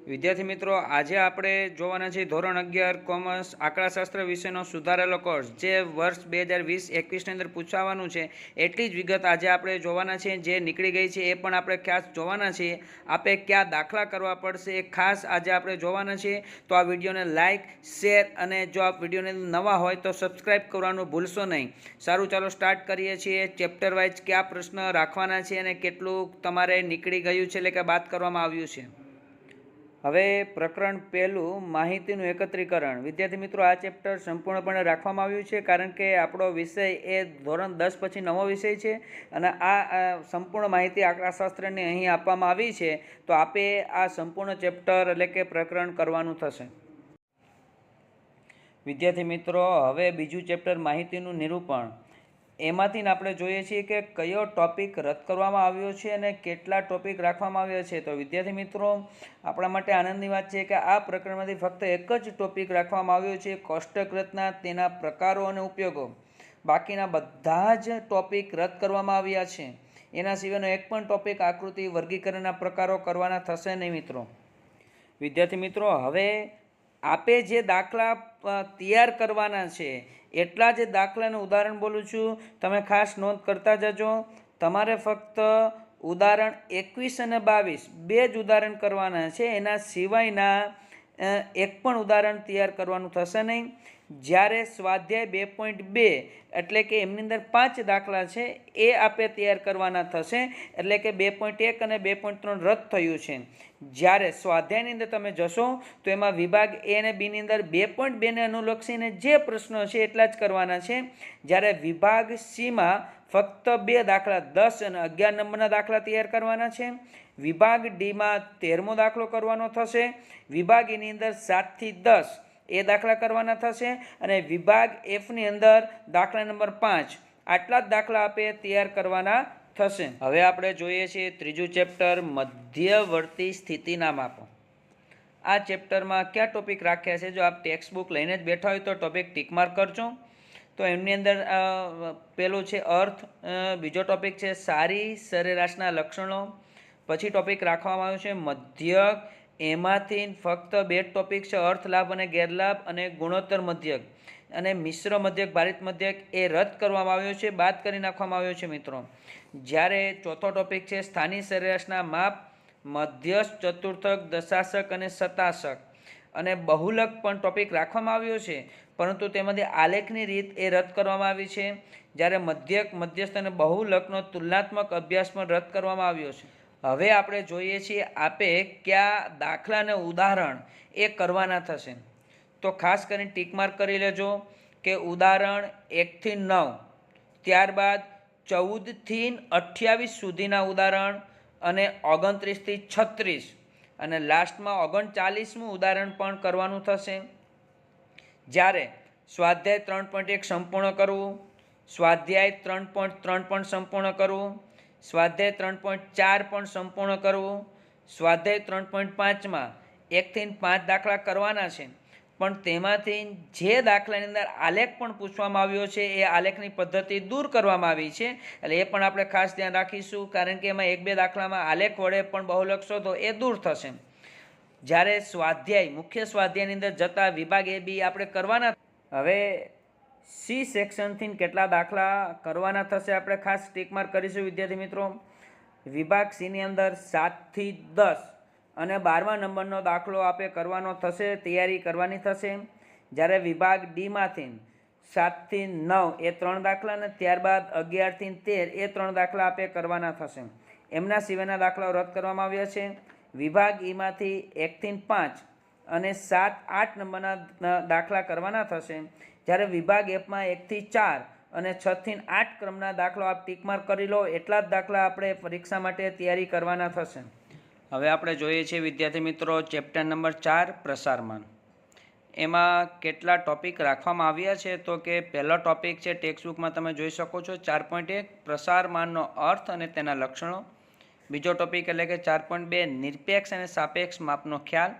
વિદ્યાર્થી મિત્રો, આજે આપણે જોવાના છીએ ધોરણ 11 કોમર્સ આંકડાશાસ્ત્ર વિષયનો સુધારેલો કોર્સ જે વર્ષ 2020-21ની અંદર પૂછાવાનું છે. એટલી જ વિગત આજે આપણે જોવાના છીએ. જે નીકળી ગઈ છે એ પણ આપણે ખાસ જોવાના છીએ. આપણે કયા દાખલા કરવા પડશે એ ખાસ આજે આપણે જોવાના છીએ. તો આ વિડીયોને લાઇક, શેર અને જો આપ વિડીયોને નવા હોય તો સબસ્ક્રાઈબ કરવાનું ભૂલશો નહીં. સારું, ચાલો સ્ટાર્ટ કરીએ છીએ. ચેપ્ટર વાઇઝ કયા પ્રશ્ન રાખવાના છે અને કેટલું તમારે નીકળી ગયું છે, એટલે કે બાદ કરવામાં આવ્યું છે. હવે પ્રકરણ પહેલું, માહિતીનું એકત્રીકરણ. વિદ્યાર્થી મિત્રો, આ ચેપ્ટર સંપૂર્ણપણે રાખવામાં આવ્યું છે કારણ કે આપણો વિષય એ ધોરણ 10 પછી નવો વિષય છે અને આ સંપૂર્ણ માહિતી આંકડાશાસ્ત્રની અહીં આપવામાં આવી છે. તો આપે આ સંપૂર્ણ ચેપ્ટર એટલે કે પ્રકરણ કરવાનું થશે. વિદ્યાર્થી મિત્રો, હવે બીજું ચેપ્ટર માહિતીનું નિરૂપણ. એમાંથી આપણે જોઈએ છીએ કે કયો ટોપિક રદ કરવામાં આવ્યો છે અને કેટલા ટોપિક રાખવામાં આવ્યા છે. તો વિદ્યાર્થી મિત્રો, આપણા માટે આનંદની વાત છે કે આ પ્રકરણમાંથી ફક્ત એક જ ટોપિક રાખવામાં આવ્યો છે, કોષ્ટક રચના, તેના પ્રકારો અને ઉપયોગો. બાકીના બધા જ ટોપિક રદ કરવામાં આવ્યા છે. એના સિવાયનો એક પણ ટોપિક આકૃતિ વર્ગીકરણના પ્રકારો કરવાના થશે નહીં મિત્રો. વિદ્યાર્થી મિત્રો, હવે આપે જે દાખલા તૈયાર કરવાના છે એટલા જ દાખલાનું ઉદાહરણ બોલું છું, તમે ખાસ નોંધ કરતા જજો. તમારે ફક્ત ઉદાહરણ 21 અને 22 બે જ ઉદાહરણ કરવાના છે. એના સિવાયના એક પણ ઉદાહરણ તૈયાર કરવાનું થશે નહીં. જ્યારે સ્વાધ્યાય 2.2 એટલે કે એમની અંદર 5 દાખલા છે એ આપે તૈયાર કરવાના થશે. એટલે કે 2.1 અને 2.3 રદ થયું છે. જ્યારે સ્વાધ્યાયની અંદર તમે જશો તો એમાં વિભાગ એ અને બીની અંદર 2.2ને અનુલક્ષીને જે પ્રશ્નો છે એટલા જ કરવાના છે. જ્યારે વિભાગ સીમાં ફક્ત 2 દાખલા 10 અને 11 નંબરના દાખલા તૈયાર કરવાના છે. વિભાગ ડીમાં 13મો દાખલો કરવાનો થશે. વિભાગ ઈની અંદર 7 થી 10 એ દાખલા કરવાના થશે અને વિભાગ એફની અંદર દાખલા નંબર 5 આટલા જ દાખલા આપે તૈયાર કરવાના થશે. હવે આપણે જોઈએ છીએ ત્રીજું ચેપ્ટર, મધ્યવર્તી સ્થિતિના માપો. આ ચેપ્ટરમાં કયા ટોપિક રાખ્યા છે? જો આપ ટેક્સ્ટ બુક લઈને જ બેઠા હોય તો ટોપિક ટીક માર્ક કરજો. તો એમની અંદર પેલું છે અર્થ, બીજો ટોપિક છે સારી સરેરાશના લક્ષણો, પછી ટોપિક રાખવામાં આવ્યો છે મધ્યક. એમાંથી ફક્ત 2 ટોપિક છે, અર્થ, લાભ અને ગેરલાભ, અને ગુણોત્તર મધ્યક અને મિશ્ર મધ્યક, ભારિત મધ્યક એ રદ કરવામાં આવ્યો છે, બાદ કરી નાખવામાં આવ્યો છે મિત્રો. જ્યારે ચોથો ટોપિક છે સ્થાનિક સરેરાશના માપ, મધ્યસ્થ, ચતુર્થક, દશાંશક અને શતાંશક. અને બહુલક પણ ટોપિક રાખવામાં આવ્યો છે, પરંતુ તેમાંથી આલેખની રીત એ રદ કરવામાં આવી છે. જ્યારે મધ્યક, મધ્યસ્થ અને બહુલકનો તુલનાત્મક અભ્યાસ પણ રદ કરવામાં આવ્યો છે. હવે આપણે જોઈએ છીએ આપે કયા દાખલા અને ઉદાહરણ એ કરવાના થશે. તો ખાસ કરીને ટીક માર્ક કરી લેજો કે ઉદાહરણ 1 થી 9, ત્યારબાદ 14 થી 28 સુધીના ઉદાહરણ, અને 29 થી 36, અને લાસ્ટમાં 39મું ઉદાહરણ પણ કરવાનું થશે. જ્યારે સ્વાધ્યાય 3.1 સંપૂર્ણ કરવું, સ્વાધ્યાય 3.3 પણ સંપૂર્ણ કરવું, સ્વાધ્યાય 3.4 પણ સંપૂર્ણ કરવું. સ્વાધ્યાય 3.5માં 1 થી 5 દાખલા કરવાના છે, પણ તેમાંથી જે દાખલાની અંદર આલેખ પણ પૂછવામાં આવ્યો છે એ આલેખની પદ્ધતિ દૂર કરવામાં આવી છે. એટલે એ પણ આપણે ખાસ ધ્યાન રાખીશું, કારણ કે એમાં 1-2 દાખલામાં આલેખ વડે પણ બહુલક શોધો એ દૂર થશે. જ્યારે સ્વાધ્યાય, મુખ્ય સ્વાધ્યાયની અંદર જતા વિભાગ એ બી આપણે કરવાના. હવે સી સેક્શનથી કેટલા દાખલા કરવાના થશે આપણે ખાસ ટીક માર્ક કરીશું વિદ્યાર્થી મિત્રો. વિભાગ સીની અંદર 7 થી 10 અને 12મા નંબરનો દાખલો આપે કરવાનો થશે, તૈયારી કરવાની થશે. જ્યારે વિભાગ ડીમાંથી 7 થી 9 એ 3 દાખલા, અને ત્યારબાદ 11 થી 13 એ 3 દાખલા આપે કરવાના થશે. એમના સિવાયના દાખલાઓ રદ કરવામાં આવ્યા છે. વિભાગ ઈમાંથી 1 થી 5 અને 7-8 નંબરના દાખલા કરવાના થશે. જ્યારે વિભાગ એફમાં 1 થી 4 અને 6 થી 8 ક્રમના દાખલો આપ ટીક માર્ક કરી લો. એટલા જ દાખલા આપણે પરીક્ષા માટે તૈયારી કરવાના થશે. હવે આપણે જોઈએ છીએ વિદ્યાર્થી મિત્રો ચેપ્ટર નંબર 4, પ્રસારમાન. એમાં કેટલા ટોપિક રાખવામાં આવ્યા છે? તો કે પહેલો ટોપિક છે, ટેક્સ્ટ બુકમાં તમે જોઈ શકો છો 4.1 પ્રસારમાનનો અર્થ અને તેના લક્ષણો. બીજો ટોપિક એટલે કે 4.2 નિરપેક્ષ અને સાપેક્ષ માપનો ખ્યાલ.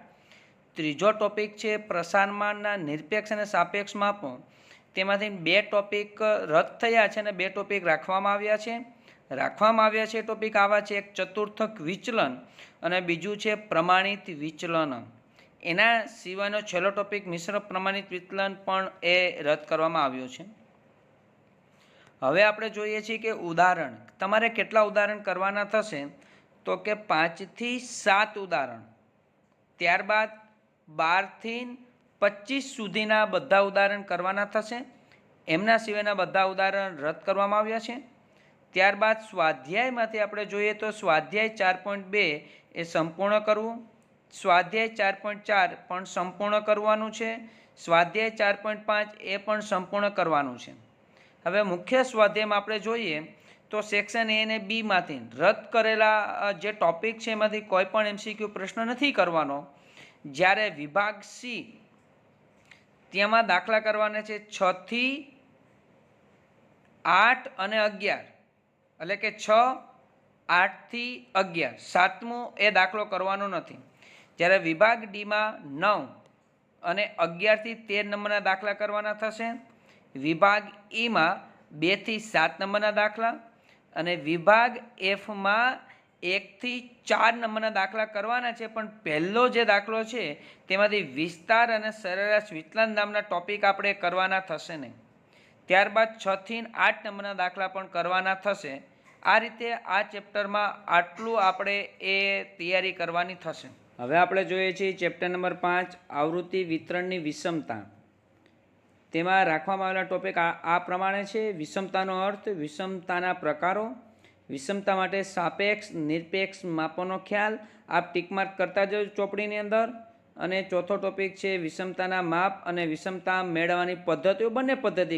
ત્રીજો ટોપિક છે પ્રસારમાનના નિરપેક્ષ અને સાપેક્ષ માપો. તેમાંથી 2 ટોપિક રદ થયા છે અને 2 ટોપિક રાખવામાં આવ્યા છે. રાખવામાં આવ્યા છે ટોપિક આવા છે, એક ચતુર્થક વિચલન અને બીજું છે પ્રમાણિત વિચલન. એના સિવાયનો છેલ્લો ટોપિક મિશ્ર પ્રમાણિત વિચલન પણ એ રદ કરવામાં આવ્યો છે. હવે આપણે જોઈએ છીએ કે ઉદાહરણ તમારે કેટલા ઉદાહરણ કરવાના થશે, તો કે 5 થી 7 ઉદાહરણ, ત્યારબાદ 12 થી 25 સુધીના બધા ઉદાહરણ કરવાના થશે. એમના સિવાયના બધા ઉદાહરણ રદ કરવામાં આવ્યા છે. ત્યારબાદ સ્વાધ્યાયમાંથી આપણે જોઈએ તો સ્વાધ્યાય 4.2 એ સંપૂર્ણ કરવું, સ્વાધ્યાય 4.4 પણ સંપૂર્ણ કરવાનું છે, સ્વાધ્યાય 4.5 એ પણ સંપૂર્ણ કરવાનું છે. હવે મુખ્ય સ્વાધ્યાયમાં આપણે જોઈએ તો સેક્શન એ અને બીમાંથી રદ કરેલા જે ટોપિક છે એમાંથી કોઈ પણ MCQ પ્રશ્ન નથી કરવાનો. જ્યારે વિભાગ સી તેમાં દાખલા કરવાના છે 6 થી 8 અને 11, એટલે કે 6, 8 થી 11, સાતમું એ દાખલો કરવાનો નથી. જ્યારે વિભાગ ડીમાં 9 અને 11 થી 13 નંબરના દાખલા કરવાના થશે. વિભાગ ઈમાં 2 થી 7 નંબરના દાખલા અને વિભાગ એફમાં 1 થી 4 નંબરના દાખલા કરવાના છે. પણ પહેલો જે દાખલો છે તેમાંથી વિસ્તાર અને સરેરાશ વિચલન નામના ટોપિક આપણે કરવાના થશે નહીં. ત્યારબાદ 6 થી 8 નંબરના દાખલા પણ કરવાના થશે. આ રીતે આ ચેપ્ટરમાં આટલું આપણે એ તૈયારી કરવાની થશે. હવે આપણે જોઈએ છીએ ચેપ્ટર નંબર 5 આવૃત્તિ વિતરણની વિષમતા. તેમાં રાખવામાં આવેલા ટોપિક આ પ્રમાણે છે: વિષમતાનો અર્થ, વિષમતાના પ્રકારો, વિષમતા માટે સાપેક્ષ નિરપેક્ષ માપોનો ખ્યાલ. આપ ટીક માર્ક કરતા જજો ચોપડીની અંદર. અને ચોથો ટોપિક છે વિષમતાના માપ અને વિષમતા મેળવવાની પદ્ધતિઓ, બંને પદ્ધતિ,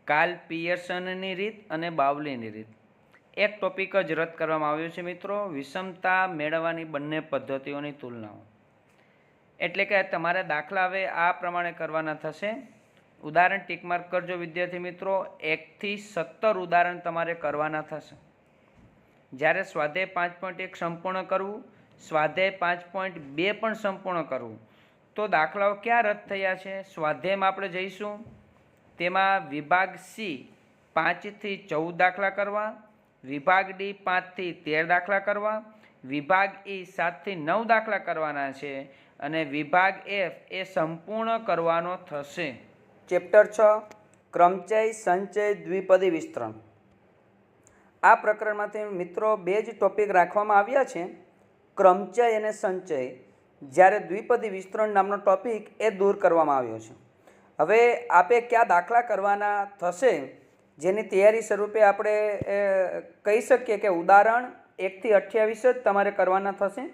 કાર્લ પિયર્સનની રીત અને બાવલીની રીત. એક ટોપિક જ રદ કરવામાં આવ્યો છે મિત્રો, વિષમતા મેળવવાની બંને પદ્ધતિઓની તુલનાઓ. એટલે કે તમારે દાખલા હવે આ પ્રમાણે કરવાના થશે. ઉદાહરણ ટીક માર્ક કરજો વિદ્યાર્થી મિત્રો. 1 થી 17 ઉદાહરણ તમારે કરવાના થશે. જ્યારે સ્વાધ્યાય 5.1 સંપૂર્ણ કરવું, સ્વાધ્યાય 5.2 પણ સંપૂર્ણ કરવું. તો દાખલાઓ ક્યાં રદ થયા છે? સ્વાધ્યાયમાં આપણે જઈશું, તેમાં વિભાગ સી 5 થી 14 દાખલા કરવા, વિભાગ ડી 5 થી 13 દાખલા કરવા, વિભાગ ઈ 7 થી 9 દાખલા કરવાના છે અને વિભાગ એફ એ સંપૂર્ણ કરવાનો થશે. ચેપ્ટર 6 ક્રમચય સંચય દ્વિપદી વિસ્તરણ. આ પ્રકરણમાંથી મિત્રો 2 જ ટોપિક રાખવામાં આવ્યા છે, ક્રમચય અને સંચય. જ્યારે દ્વિપદી વિસ્તરણ નામનો ટોપિક એ દૂર કરવામાં આવ્યો છે. હવે આપે કયા દાખલા કરવાના થશે જેની તૈયારી સ્વરૂપે આપણે કહી શકીએ કે ઉદાહરણ 1 થી 28 જ તમારે કરવાના થશે.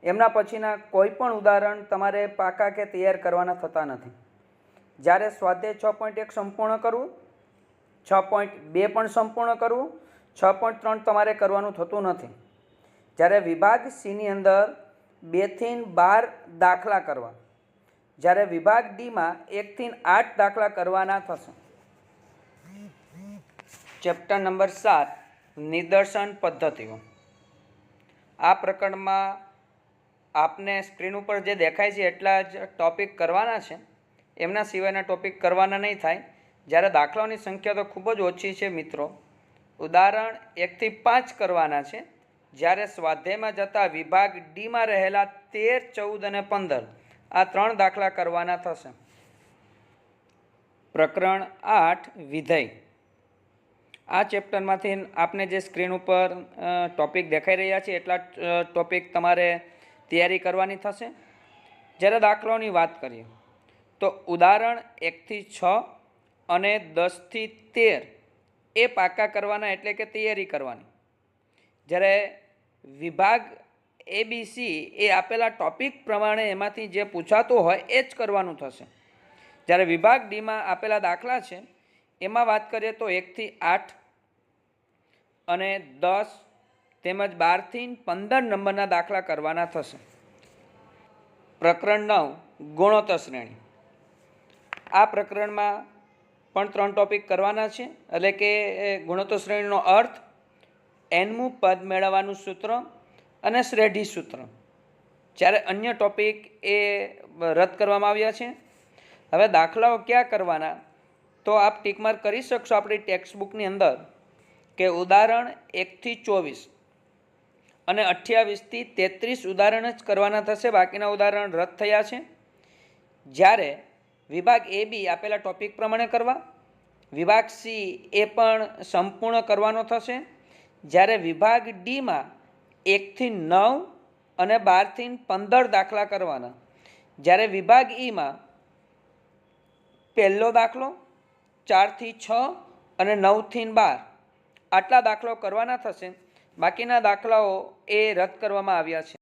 એમના પછીના કોઈ પણ ઉદાહરણ તમારે પાકા કે તૈયાર કરવાના થતા નથી. જ્યારે સ્વાધ્યાય 6.1 સંપૂર્ણ કરવું, 6.2 પણ સંપૂર્ણ કરવું, 6.3 તમારે કરવાનું થતું નથી. જ્યારે વિભાગ સીની અંદર 2 થી 12 દાખલા કરવા, જ્યારે વિભાગ ડીમાં 1 થી 8 દાખલા કરવાના થશે. ચેપ્ટર નંબર 7 નિદર્શન પદ્ધતિઓ. આ પ્રકરણમાં આપને સ્ક્રીન ઉપર જે દેખાય છે એટલા જ ટોપિક કરવાના છે, એમના સિવાયના ટોપિક કરવાના નહીં થાય. જ્યારે દાખલાઓની સંખ્યા તો ખૂબ જ ઓછી છે મિત્રો. ઉદાહરણ 1 થી 5 કરવાના છે. જ્યારે સ્વાધ્યાયમાં જતા વિભાગ ડીમાં રહેલા 13, 14 અને 15 આ 3 દાખલા કરવાના થશે. પ્રકરણ 8 વિધેય. આ ચેપ્ટરમાંથી આપને જે સ્ક્રીન ઉપર ટોપિક દેખાઈ રહ્યા છે એટલા ટોપિક તમારે તૈયારી કરવાની થશે. જ્યારે દાખલાઓની વાત કરીએ તો ઉદાહરણ 1 થી 6 અને 10 થી 13 એ પાકા કરવાના, એટલે કે તૈયારી કરવાની. જ્યારે વિભાગ ABC એ આપેલા ટોપિક પ્રમાણે એમાંથી જે પૂછાતું હોય એ જ કરવાનું થશે. જ્યારે વિભાગ ડીમાં આપેલા દાખલા છે એમાં વાત કરીએ તો 1 થી 8 અને 10 તેમજ 12 થી 15 નંબરના દાખલા કરવાના થશે. પ્રકરણ 9 ગુણોત્તર શ્રેણી. આ પ્રકરણમાં પણ 3 ટોપિક કરવાના છે, એટલે કે ગુણોત્તર શ્રેણીનો અર્થ, એનમું પદ મેળવવાનું સૂત્ર અને શ્રેઢી સૂત્ર. જ્યારે અન્ય ટોપિક એ રદ કરવામાં આવ્યા છે. હવે દાખલાઓ ક્યાં કરવાના તો આપ ટીક માર્ક કરી શકશો આપણી ટેક્સ્ટ બુકની અંદર. કે ઉદાહરણ 1થી 24 અને 28થી 33 ઉદાહરણ જ કરવાના થશે, બાકીના ઉદાહરણ રદ થયા છે. જ્યારે વિભાગ એ બી આપેલા ટોપિક પ્રમાણે કરવા, વિભાગ સી એ પણ સંપૂર્ણ કરવાનો થશે. જ્યારે વિભાગ ડીમાં 1થી 9 અને 12થી 15 દાખલા કરવાના. જ્યારે વિભાગ ઈમાં પહેલો દાખલો 4થી 6 અને 9થી 12 આટલા દાખલાઓ કરવાના થશે. બાકીના દાખલાઓ એ રદ કરવામાં આવ્યા છે.